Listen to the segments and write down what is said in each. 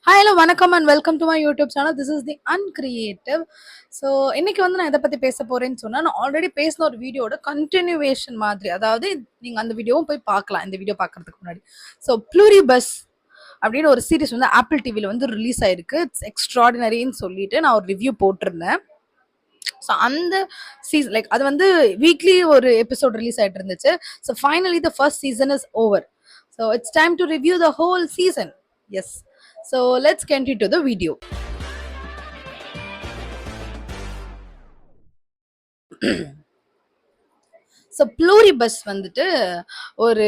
Hi hello வணக்கம் and welcome to my YouTube channel. This is the uncreative. So இன்னைக்கு வந்து நான் எதை பற்றி பேச போறேன்னு சொன்னால், நான் ஆல்ரெடி பேசின ஒரு வீடியோட கண்டினியூவேஷன் மாதிரி. அதாவது நீங்கள் அந்த வீடியோவும் போய் பார்க்கலாம் இந்த வீடியோ பார்க்கறதுக்கு முன்னாடி. ஸோ ப்ளூரிபஸ் அப்படின்னு ஒரு சீரிஸ் வந்து ஆப்பிள் டிவியில் வந்து ரிலீஸ் ஆயிருக்கு. இட்ஸ் எக்ஸ்ட்ராடினரின்னு சொல்லிட்டு நான் ஒரு ரிவ்யூ போட்டிருந்தேன். ஸோ அந்த சீசன் லைக் அது வந்து வீக்லி ஒரு எபிசோட் ரிலீஸ் ஆகிட்டு இருந்துச்சு. So finally the first season is over. So it's time to review the whole season. Yes. So let's get into the video. So Pluribus வந்துட்டு ஒரு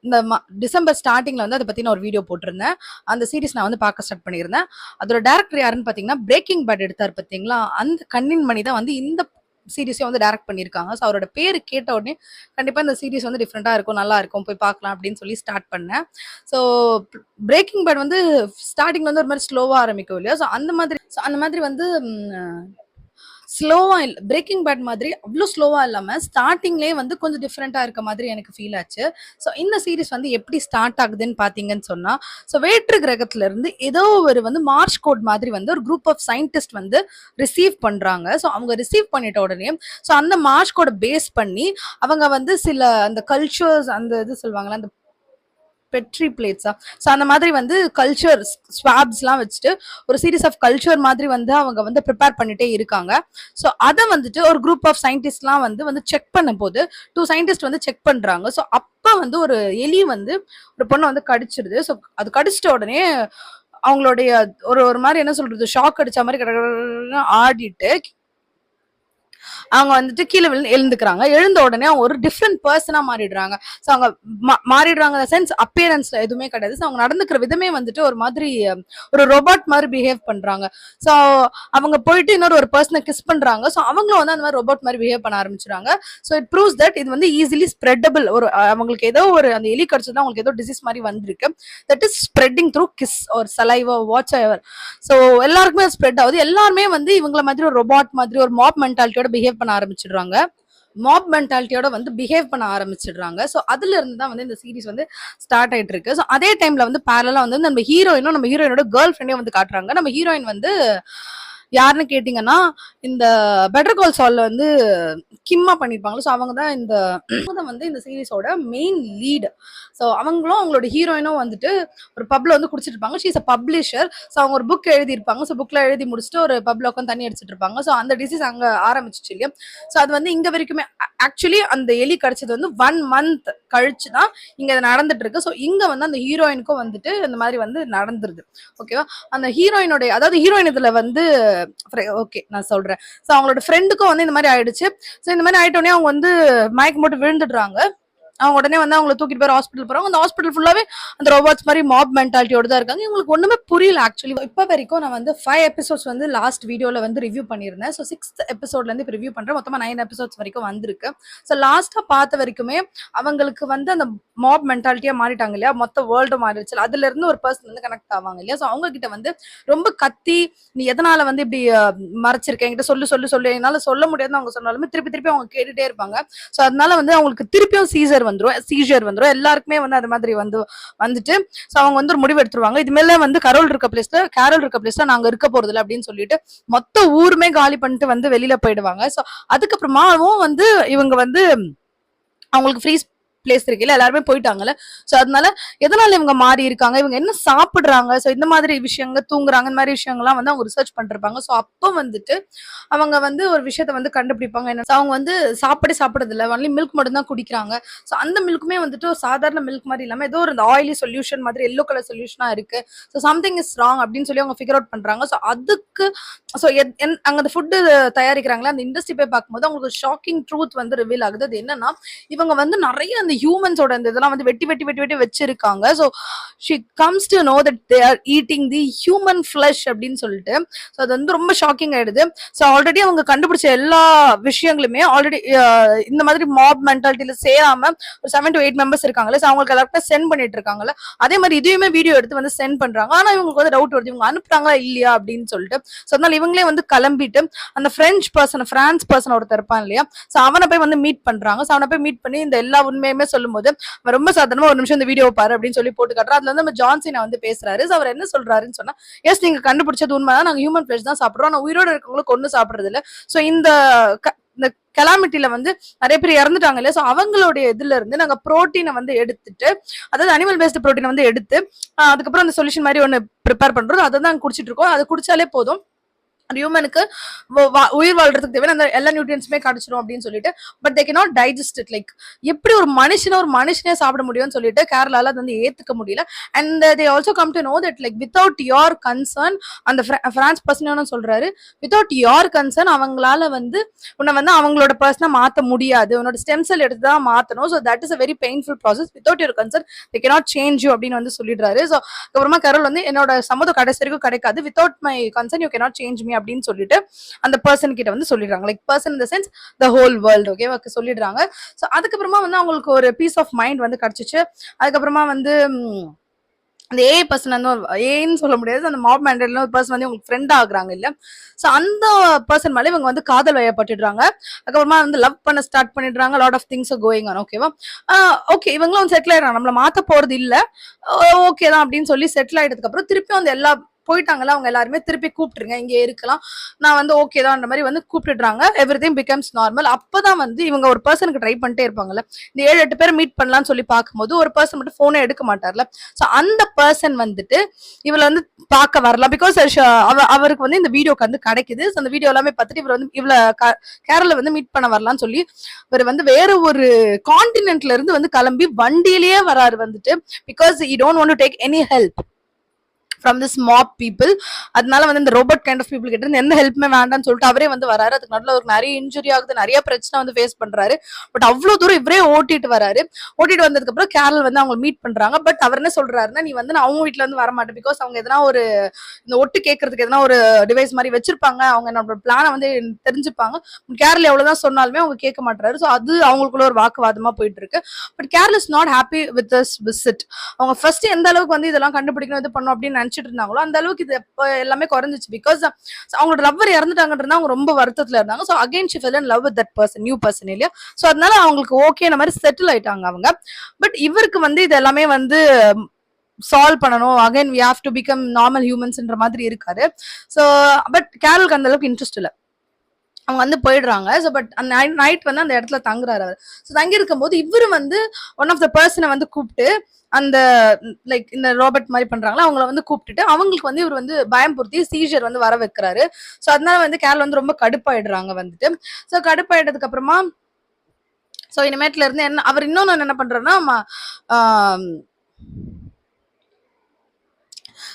இந்த டிசம்பர் ஸ்டார்டிங்ல வந்து அதை பத்தி நான் ஒரு வீடியோ போட்டிருந்தேன். அந்த சீரிஸ் நான் வந்து பார்க்க ஸ்டார்ட் பண்ணியிருந்தேன். அதோட டேரக்டர் யாருன்னு பார்த்தீங்கன்னா, பிரேக்கிங் பேட் எடுத்தார் பார்த்தீங்களா, அந்த கண்ணின் மணி தான் வந்து இந்த சீரிஸையும் வந்து டைரக்ட் பண்ணியிருக்காங்க. ஸோ அவரோட பேர் கேட்ட உடனே கண்டிப்பாக இந்த சீரிஸ் வந்து டிஃப்ரெண்ட்டாக இருக்கும், நல்லா இருக்கும், போய் பார்க்கலாம் அப்படின்னு சொல்லி ஸ்டார்ட் பண்ணேன். ஸோ பிரேக்கிங் பேட் வந்து ஸ்டார்டிங்ல வந்து ஒரு மாதிரி ஸ்லோவாக ஆரம்பிக்கும் இல்லையா, ஸோ அந்த மாதிரி வந்து ஸ்லோவா இல்லை, பிரேக்கிங் பேட் மாதிரி அவ்வளோ ஸ்லோவா இல்லாமல் ஸ்டார்டிங்லேயே வந்து கொஞ்சம் டிஃப்ரெண்ட்டாக இருக்க மாதிரி எனக்கு ஃபீல் ஆச்சு. ஸோ இந்த சீரிஸ் வந்து எப்படி ஸ்டார்ட் ஆகுதுன்னு பார்த்தீங்கன்னு சொன்னால், ஸோ வேற்று கிரகத்துல இருந்து ஏதோ ஒரு வந்து மார்ச் கோட் மாதிரி வந்து ஒரு குரூப் ஆஃப் சயின்டிஸ்ட் வந்து ரிசீவ் பண்ணுறாங்க. ஸோ அவங்க ரிசீவ் பண்ணிட்ட உடனே ஸோ அந்த மார்ச் கோடை பேஸ் பண்ணி அவங்க வந்து சில அந்த கல்ச்சர்ஸ் அந்த இது சொல்லுவாங்களா, அந்த பெட்ரி பிளேட்ஸா, ஸோ அந்த மாதிரி வந்து கல்ச்சர் ஸ்வாப்ஸ்லாம் வச்சுட்டு ஒரு சீரீஸ் ஆஃப் கல்ச்சர் மாதிரி வந்து அவங்க வந்து ப்ரிப்பேர் பண்ணிட்டே இருக்காங்க. ஸோ அதை வந்துட்டு ஒரு குரூப் ஆஃப் சயின்டிஸ்ட்லாம் வந்து செக் பண்ணும் போது 2 சயின்டிஸ்ட் வந்து செக் பண்றாங்க. ஸோ அப்போ வந்து ஒரு எலி வந்து ஒரு பொண்ணை வந்து கடிச்சிருது. ஸோ அது கடிச்சிட்ட உடனே அவங்களுடைய ஒரு ஒரு மாதிரி என்ன சொல்றது, ஷாக் அடிச்ச மாதிரி ஆடிட்டு அவங்க வந்துட்டு கீழே விழுந்து எழுந்துக்கிறாங்க. எழுந்த உடனே அவங்க ஒரு டிஃப்ரெண்ட் பர்சனா மாறிடுறாங்க. ஸோ அவங்க மாறிடுறாங்க சென்ஸ் அப்பியரன்ஸ்ல எதுவுமே கிடையாது. ஸோ அவங்க நடந்துக்கிற விதமே வந்துட்டு ஒரு மாதிரி ஒரு ரோபோட் மாதிரி பிஹேவ் பண்றாங்க. ஸோ அவங்க போயிட்டு இன்னொரு ஒரு பர்சனை கிஸ் பண்றாங்க. ஸோ அவங்களும் வந்து அந்த மாதிரி ரோபோட் மாதிரி பிஹேவ் பண்ண ஆரம்பிச்சுறாங்க. ஸோ இட் ப்ரூவ்ஸ் தட் இது வந்து ஈஸிலி ஸ்ப்ரெட்டபிள். ஒரு அவங்களுக்கு ஏதோ ஒரு அந்த எலி கடிச்சதுனா அவங்களுக்கு ஏதோ டிசீஸ் மாதிரி வந்திருக்கு. That is spreading through kiss ஒரு சலைவா வாட்ச் எவர். ஸோ எல்லாருக்குமே ஸ்ப்ரெட் ஆகுது. எல்லாருமே வந்து இவங்கள மாதிரி ஒரு ரோபோட் மாதிரி ஒரு மாப் மென்டாலிட்டியோட பிஹேவ் பண்ண ஆரம்பிச்சிடுறாங்க. மாப் மென்டாலிட்டியோட வந்து பிஹேவ் பண்ண ஆரம்பிச்சிடுறாங்க. ஸோ அதுல இருந்து தான் வந்து இந்த சீரிஸ் வந்து ஸ்டார்ட் ஆயிட்டு இருக்கு. ஸோ அதே டைம்ல வந்து பேரலா வந்து நம்ம ஹீரோயினோட கேர்ள் ஃப்ரெண்டையும் வந்து காட்டுறாங்க. நம்ம ஹீரோயின் வந்து யாருன்னு கேட்டீங்கன்னா, இந்த பெட்டர் கால் சால்ல வந்து கிம்மா பண்ணிருப்பாங்க. ஸோ அவங்க தான் இந்த சீரிஸோட மெயின் லீடு. ஸோ அவங்களும் அவங்களோட ஹீரோயினும் வந்துட்டு ஒரு பப்ல வந்து குடிச்சிட்டு இருப்பாங்க. She is a publisher. So அவங்க ஒரு புக் எழுதியிருப்பாங்க. ஸோ புக்ல எழுதி முடிச்சுட்டு ஒரு பப்ல உட்காந்து தண்ணி அடிச்சிட்டு இருப்பாங்க. ஸோ அந்த டிசீஸ் அங்க ஆரம்பிச்சிச்சு இல்லையா. ஸோ அது வந்து இங்க வரைக்குமே ஆக்சுவலி அந்த எலி கடிச்சது வந்து 1 மந்த் கழிச்சு தான் இங்க நடந்துட்டு இருக்கு. ஸோ இங்க வந்து அந்த ஹீரோயினுக்கும் வந்துட்டு இந்த மாதிரி வந்து நடந்துருது. ஓகேவா. அந்த ஹீரோயினோட அதாவது ஹீரோயின் இதுல வந்து ஓகே நான் சொல்றேன். ஸோ அவங்களோட ஃப்ரெண்டுக்கும் வந்து இந்த மாதிரி ஆயிடுச்சு. ஸோ இந்த மாதிரி ஆயிட்டோடனே அவங்க வந்து மயக்கம் போட்டு விழுந்துடுறாங்க. அவங்க உடனே வந்து அவங்களை தூக்கிட்டு போய் ஹாஸ்பிட்டல் போறாங்க. அந்த ஹாஸ்பிட்டல் ஃபுல்லாவே அந்த ரோபோட்ஸ் மாதிரி மாப் மென்டாலிட்டியோட தான் இருக்காங்க. இவங்களுக்கு ஒண்ணுமே புரியல ஆக்சுவலி. இப்போ வரைக்கும் நான் வந்து 5 எபிசோட்ஸ் வந்து லாஸ்ட் வீடியோல வந்து ரிவ்யூ பண்ணியிருந்தேன். ஸோ 6th எபிசோட்ல இருந்து இப்போ ரிவ்யூ பண்றேன். மொத்தமா 9 எபிசோட்ஸ் வரைக்கும் வந்திருக்கு. ஸோ லாஸ்டா பார்த்த வரைக்குமே அவங்களுக்கு வந்து அந்த மாப் மென்டாலிட்டியா மாறிட்டாங்க இல்லையா, மொத்த வேர்ல்டு மாறிடுச்சு. அதுல இருந்து ஒரு பர்சன் வந்து கனெக்ட் ஆவாங்க இல்லையா. ஸோ அவங்க கிட்ட வந்து ரொம்ப கத்தி, நீ எதனால வந்து இப்படி மறைச்சிருக்க, என்கிட்ட சொல்லு சொல்லு சொல்லு, என்னால சொல்ல முடியாதுன்னு அவங்க சொன்னாலுமே திருப்பி திருப்பி அவங்க கேட்டுட்டே இருப்பாங்க. ஸோ அதனால வந்து அவங்களுக்கு திருப்பியும் சீஜர் வந்துரும். எல்லாருக்குமே வந்து அது மாதிரி வந்துட்டு ஸோ அவங்க வந்து ஒரு முடிவு எடுத்துருவாங்க. இது மேல வந்து கேரல் இருக்க பிளேஸ்ல நாங்க இருக்க போறது இல்லை அப்படின்னு சொல்லிட்டு மொத்த ஊருமே காலி பண்ணிட்டு வந்து வெளியில போயிடுவாங்க. ஸோ அதுக்கப்புறமாவும் வந்து இவங்க வந்து அவங்களுக்கு ஃப்ரீ பிளேஸ் இருக்குல்ல, எல்லாருமே போயிட்டாங்கல்ல. ஸோ அதனால எதனால இவங்க மாறி இருக்காங்க, இவங்க என்ன சாப்பிடுறாங்க, ஸோ இந்த மாதிரி விஷயங்கள், தூங்குறாங்க, இந்த மாதிரி விஷயங்கள்லாம் வந்து அவங்க ரிசர்ச் பண்ணிருப்பாங்க. ஸோ அப்போ வந்துட்டு அவங்க வந்து ஒரு விஷயத்த வந்து கண்டுபிடிப்பாங்க. என்ன, அவங்க வந்து சாப்பிடுறது இல்லை, ஒன்லி மில்க் மட்டும் தான் குடிக்கிறாங்க. ஸோ அந்த மில்க்குமே வந்துட்டு ஒரு சாதாரண மில்க் மாதிரி இல்லாமல் ஏதோ ஒரு ஆயிலி சொல்யூஷன் மாதிரி எல்லோ கலர் சொல்யூஷனா இருக்கு. ஸோ சம்திங் இஸ் ராங் அப்படின்னு சொல்லி அவங்க ஃபிகர் அவுட் பண்றாங்க. ஸோ அதுக்கு ஸோ அங்க அந்த ஃபுட்டு தயாரிக்கிறாங்களா அந்த இண்டஸ்ட்ரி போய் பார்க்கும்போது அவங்களுக்கு ஷாக்கிங் ட்ரூத் வந்து ரிவீல் ஆகுது. அது என்னன்னா, இவங்க வந்து நிறைய அந்த ஹியூமன்ஸோட இந்த இதெல்லாம் வந்து வெட்டி வெட்டி வெட்டி வெட்டி வச்சிருக்காங்க. So she comes to know that they are eating the human flush அப்படின்னு சொல்லிட்டு. ஸோ அது வந்து ரொம்ப ஷாக்கிங் ஆயிடுது. ஸோ ஆல்ரெடி அவங்க கண்டுபிடிச்ச எல்லா விஷயங்களுமே ஆல்ரெடி இந்த மாதிரி மாப் மென்டாலிட்டியில சேராம ஒரு 7 to 8 மெம்பர்ஸ் இருக்காங்களே, ஸோ அவங்களுக்கு எல்லாருக்கும் சென்ட் பண்ணிட்டு இருக்காங்கல்ல, அதே மாதிரி இதையுமே வீடியோ எடுத்து வந்து சென்ட் பண்றாங்க. ஆனா இவங்களுக்கு வந்து டவுட் வருது, இவங்க அனுப்புறாங்களா இல்லையா அப்படின்னு சொல்லிட்டு. ஸோ அதனால இவங்களே வந்து கிளம்பிட்டு அந்த பிரான்ஸ் பர்சன் ஒருத்தர் இருப்பான் இல்லையா, ஸோ அவனை போய் வந்து மீட் பண்றாங்க. ஸோ அவனை போய் மீட் பண்ணி இந்த எல்லா உண்மையுமே சொல்லும்போது ரொம்ப சாதாரணமா ஒரு நிமிஷம் இந்த வீடியோ பாரு அப்படின்னு சொல்லி போட்டு காட்டுறோம். அதுல வந்து நம்ம ஜான்சினா வந்து பேசுறாரு. அவர் என்ன சொல்றாருன்னு சொன்னா, எஸ் நீங்க கண்டுபிடிச்சது உண்மைதான், நாங்க ஹியூமன் ஃபிளஷ் தான் சாப்பிடுறோம், ஆனா உயிரோட இருக்கவங்களுக்கு ஒண்ணு சாப்பிடுறது இல்ல. சோ இந்த இந்த கெலாமிட்டில வந்து நிறைய பேர் இறந்துட்டாங்க இல்லையா, சோ அவங்களுடைய இதுல இருந்து நாங்க புரோட்டீனை வந்து எடுத்துட்டு, அதாவது அனிமல் பேஸ்ட் புரோட்டீனை வந்து எடுத்து அதுக்கப்புறம் அந்த சொல்யூஷன் மாதிரி ஒன்னு ப்ரிப்பேர் பண்றோம், அதை தான் குடிச்சிட்டு இருக்கோம். அது குடிச்சாலே போதும் ஹியூமனுக்கு உயிர் வாழ்றதுக்கு தேவையான அந்த எல்லா நியூட்ரியன்ஸுமே கிடைச்சிரும் அப்படின்னு சொல்லிட்டு, but they cannot digest it. Like எப்படி ஒரு மனுஷனே சாப்பிட முடியும்னு சொல்லிட்டு கேரளால அது வந்து ஏத்துக்க முடியல. And they also come to know that like without your concern, அந்த பிரான்ஸ் பர்சன் சொல்றாரு, வித்தவுட் யோர் கன்சர்ன் அவங்களால வந்து உன்னை வந்து அவங்களோட பர்சனா மாத்த முடியாது, உன்னோட ஸ்டெம் செல் எடுத்து தான் மாத்தணும். So that is a very painful process, without your concern they cannot change you அப்படின்னு வந்து சொல்லிடுறாரு. ஸோ அப்புறமா கரோல் வந்து என்னோட சம்மதம் கடைசி வரைக்கும் கிடைக்காது, without my concern you cannot change me அப்படின்னு சொல்லிட்டு அந்த பர்சன் கிட்ட வந்து சொல்லிடுறாங்க. Like person in the sense the whole world, okay சொல்லிடுறாங்க. சோ அதுக்கப்புறமா வந்து அவங்களுக்கு ஒரு பீஸ் ஆஃப் மைண்ட் வந்து கிடைச்சிச்சு. அதுக்கப்புறமா வந்து அந்த ஏ பர்சன் வந்து ஏன்னு சொல்ல முடியாது, அந்த மாப் மேண்டட்ல ஒரு பர்சன் வந்து உங்களுக்கு ஃப்ரெண்ட் ஆகுறாங்க இல்ல, சோ அந்த பர்சன் மேல இவங்க வந்து காதல் வயப்பட்டுடுறாங்க. அதுக்கப்புறமா வந்து லவ் பண்ண ஸ்டார்ட் பண்ணிடுறாங்க. Lot of things going on. ஓகேவா, ஓகே இவங்களும் வந்து செட்டில் ஆயிடுறாங்க, நம்மள மாத்த போறது இல்ல, ஓகே தான் அப்படின்னு சொல்லி செட்டில் ஆயிட்டதுக்கு அப்புறம் திருப்பி வந்து எல்லா போயிட்டாங்கல்ல அவங்க எல்லாருமே திருப்பி கூப்பிட்டுருங்க இங்க இருக்கலாம், நான் வந்து ஓகே தான் மாதிரி வந்து கூப்பிட்டுறாங்க. Everything becomes normal. அப்பதான் வந்து இவங்க ஒரு பர்சனுக்கு ட்ரை பண்ணிட்டே இருப்பாங்கல்ல, இந்த 7-8 பேர் மீட் பண்ணலாம்னு சொல்லி பார்க்கும்போது ஒரு பர்சன் மட்டும் போனே எடுக்க மாட்டார்ல, சோ அந்த பர்சன் வந்துட்டு இவளை வந்து பார்க்க வரலாம். பிகாஸ் அவருக்கு வந்து இந்த வீடியோக்கு வந்து கிடைக்குது. அந்த வீடியோ எல்லாமே பார்த்துட்டு இவர் வந்து இவ்வளவு கேரள வந்து மீட் பண்ண வரலாம்னு சொல்லி இவர் வந்து வேற ஒரு கான்டினென்ட்ல இருந்து வந்து கிளம்பி வண்டியிலேயே வராரு வந்துட்டு, because you don't want to take any help from this mop people. அதனால வந்து இந்த ரோபோட் கைண்ட் ஆஃப் பீப்புள் கிட்ட இருந்து எந்த ஹெல்ப்புமே வேண்டாம்னு சொல்லிட்டு அவரே வந்து வராரு. அதுக்கு நடுவில் அவருக்கு நிறைய இன்ஜுரி ஆகுது, நிறைய பிரச்சனை வந்து ஃபேஸ் பண்றாரு. பட் அவ்வளவு தூரம் இவரே ஓட்டிட்டு வராரு. ஓட்டிட்டு வந்ததுக்கு அப்புறம் கேரள் வந்து அவங்க மீட் பண்றாங்க. பட் அவர் என்ன சொல்றாருன்னா, நீ வந்து அவங்க வீட்டுல இருந்து வர மாட்டேன், பிகாஸ் அவங்க எதனா ஒரு இந்த ஒட்டு கேட்கறதுக்கு எதனா ஒரு டிவைஸ் மாதிரி வச்சிருப்பாங்க, அவங்க நம்மளோட பிளானை வந்து தெரிஞ்சுப்பாங்க. கேரள் எவ்வளவுதான் சொன்னாலுமே அவங்க கேட்க மாட்டாரு. ஸோ அது அவங்களுக்குள்ள ஒரு வாக்குவாதமா போயிட்டு இருக்கு. But Carol is not happy with this visit. அவங்க ஃபர்ஸ்ட் எந்த அளவுக்கு வந்து இதெல்லாம் கண்டுபிடிக்கணும் இது பண்ணும் அப்படின்னு நினைச்சிட்டு இருந்தாங்களோ அந்த அளவுக்கு இது எல்லாமே குறைஞ்சிச்சு. பிகாஸ் அவங்களோட லவ்வர் இறந்துட்டாங்கன்றது அவங்க ரொம்ப வருத்தத்துல இருந்தாங்க. So again she fell in love with that person, new person இல்லையா. ஸோ அதனால அவங்களுக்கு ஓகே மாதிரி செட்டில் ஆயிட்டாங்க அவங்க. பட் இவருக்கு வந்து இது எல்லாமே வந்து சால்வ் பண்ணணும், again we have to become normal ஹியூமன்ஸ்ன்ற மாதிரி இருக்காரு. ஸோ பட் கேரளுக்கு அந்த அளவுக்கு இன்ட்ரெஸ்ட் இல்லை, அவங்க வந்து போயிடுறாங்க. ஸோ பட் அந்த நைட் வந்து அந்த இடத்துல தங்குறாரு அவர். ஸோ தங்கி இருக்கும் போது இவரு வந்து ஒன் ஆஃப் த பர்சனை வந்து கூப்பிட்டு அந்த லைக் இந்த ரோபோட் மாதிரி பண்றாங்களா அவங்கள வந்து கூப்பிட்டுட்டு அவங்களுக்கு வந்து இவர் வந்து பயம் பொருத்தி சீஜர் வந்து வர வைக்கிறாரு. ஸோ அதனால வந்து கேரள் வந்து ரொம்ப கடுப்பாயிடுறாங்க வந்துட்டு. ஸோ கடுப்பாயிட்டதுக்கு அப்புறமா ஸோ இனிமேட்ல இருந்து என்ன அவர் இன்னொன்னு என்ன பண்றாருன்னா,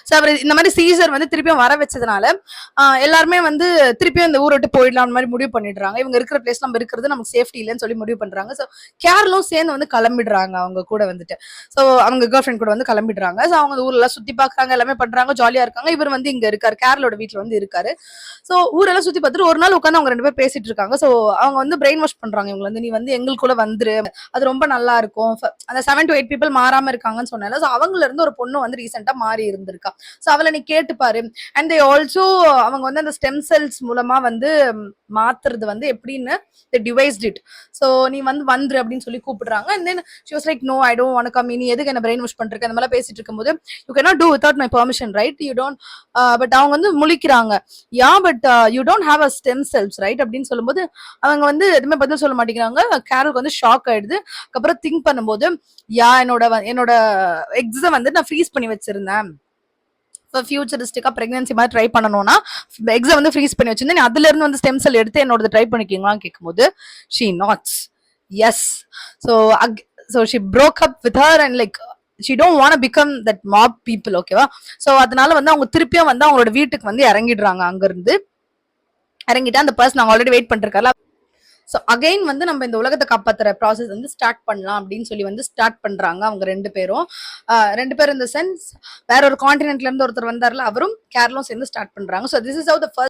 ஸோ அவர் இந்த மாதிரி சீசர் வந்து திருப்பியும் வர வச்சதுனால எல்லாருமே வந்து திருப்பியும் இந்த ஊரை விட்டு போயிடலாம் மாதிரி முடிவு பண்ணிடுறாங்க. இவங்க இருக்கிற பிளேஸ் நம்ம இருக்கிறது நமக்கு சேஃப்டி இல்லைன்னு சொல்லி முடிவு பண்றாங்க. ஸோ கேரளும் சேர்ந்து வந்து கிளம்பிடுறாங்க அவங்க கூட வந்துட்டு. ஸோ அவங்க கேர்ள் ஃப்ரெண்ட் கூட வந்து கிளம்பிடுறாங்க. ஸோ அவங்க ஊரெல்லாம் சுத்தி பாக்குறாங்க, எல்லாமே பண்றாங்க, ஜாலியா இருக்காங்க. இவர் வந்து இங்க இருக்காரு, கேரளோட வீட்டுல வந்து இருக்காரு. ஸோ ஊரெல்லாம் சுத்தி பார்த்துட்டு ஒரு நாள் உட்காந்து அவங்க 2 பேர் பேசிட்டு இருக்காங்க. ஸோ அவங்க வந்து பிரெயின் வாஷ் பண்றாங்க இவங்க வந்து, நீ வந்து எங்களுக்குள்ள வந்துரு, அது ரொம்ப நல்லா இருக்கும். அந்த 7 to 8 பீப்புள் மாறாம இருக்காங்கன்னு சொன்னால ஸோ அவங்கள இருந்து ஒரு பொண்ணு வந்து ரீசெண்டா மாறி இருந்திருக்கா. சோ அவளை நீ கேட்டு பாரு. அண்ட் தே ஆல்சோ அவங்க வந்து அந்த ஸ்டெம் செல்ஸ் மூலமா வந்து மாத்துறது வந்து எப்படின்னு they devised it. சோ நீ வந்து வந்துரு அப்படின்னு சொல்லி கூப்பிடுறாங்க. and then she was like no I don't want to come, நீ எதுக்கு என்ன பிரெயின் வாஷ் பண்றீங்க அந்த மாதிரி பேசிட்டு இருக்கும்போது you cannot do without my permission right, you don't but அவங்க வந்து முழிக்கிறாங்க. Yeah but you don't have a stem cells right அப்படின்னு சொல்லும்போது அவங்க வந்து எதுவுமே பதில் சொல்ல மாட்டேங்கிறாங்க. கேரளுக்கு வந்து ஷாக் ஆயிடுது. அதுக்கப்புறம் திங்க் பண்ணும்போது யா என்னோட எக்ஸை வந்து நான் ஃப்ரீஸ் பண்ணி வச்சிருந்தேன், ஃபியூச்சரிஸ்டிக்கா பிரெக்னன்சி மாதிரி ட்ரை பண்ணணும்னா எக்ஸை வந்து ஃப்ரீஸ் பண்ணி வச்சிருந்தேன், அதுல இருந்து வந்து ஸ்டெம் செல் எடுத்து என்னோட ட்ரை பண்ணிக்கீங்களான்னு கேட்கும்போது she nods yes. so she broke up with her and like she don't want to become that mob people, ஓகேவா. சோ அதனால வந்து அவங்க திருப்பியும் வந்து அவங்களோட வீட்டுக்கு வந்து இறங்கிடுறாங்க. அங்க இருந்து இறங்கிட்டு அந்த பர்சன் அவங்க ஆல்ரெடி வெயிட் பண்ணிருக்காரு. ஸோ அகைன் வந்து நம்ம இந்த உலகத்தை காப்பாத்துற ப்ராசஸ் வந்து ஸ்டார்ட் பண்ணலாம் அப்படின்னு சொல்லி வந்து ஸ்டார்ட் பண்றாங்க அவங்க 2 பேரும். 2 பேரும் இந்த சென்ஸ் வேற ஒரு கான்டினென்ட்ல இருந்து ஒருத்தர் வந்தார்ல, அவரும் கேரளும் சேர்ந்து ஸ்டார்ட் பண்றாங்க. So this is how the first